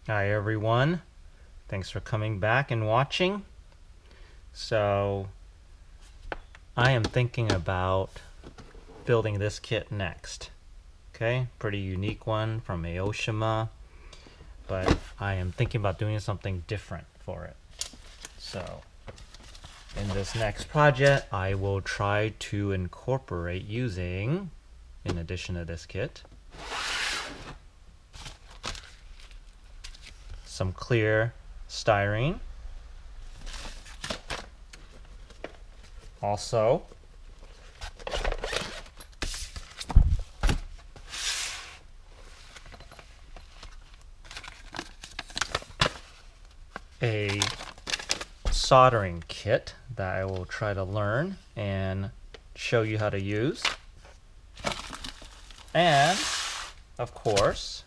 Hi everyone, thanks for coming back and watching. So I am thinking about building this kit next. Okay, pretty unique one from Aoshima, but I am thinking about doing something different for it. So in this next project I will try to incorporate using, in addition to this kit, some clear styrene, also a soldering kit that I will try to learn and show you how to use, and of course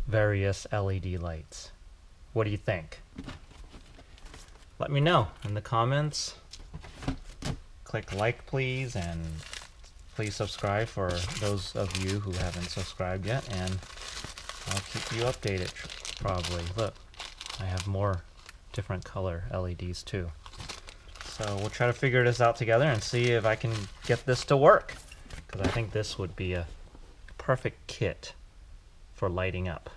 various LED lights. What do you think? Let me know in the comments. Click like please, and please subscribe for those of you who haven't subscribed yet, and I'll keep you updated probably. Look, I have more different color LEDs too. So we'll try to figure this out together and see if I can get this to work, because I think this would be a perfect kit for lighting up.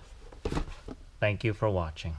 Thank you for watching.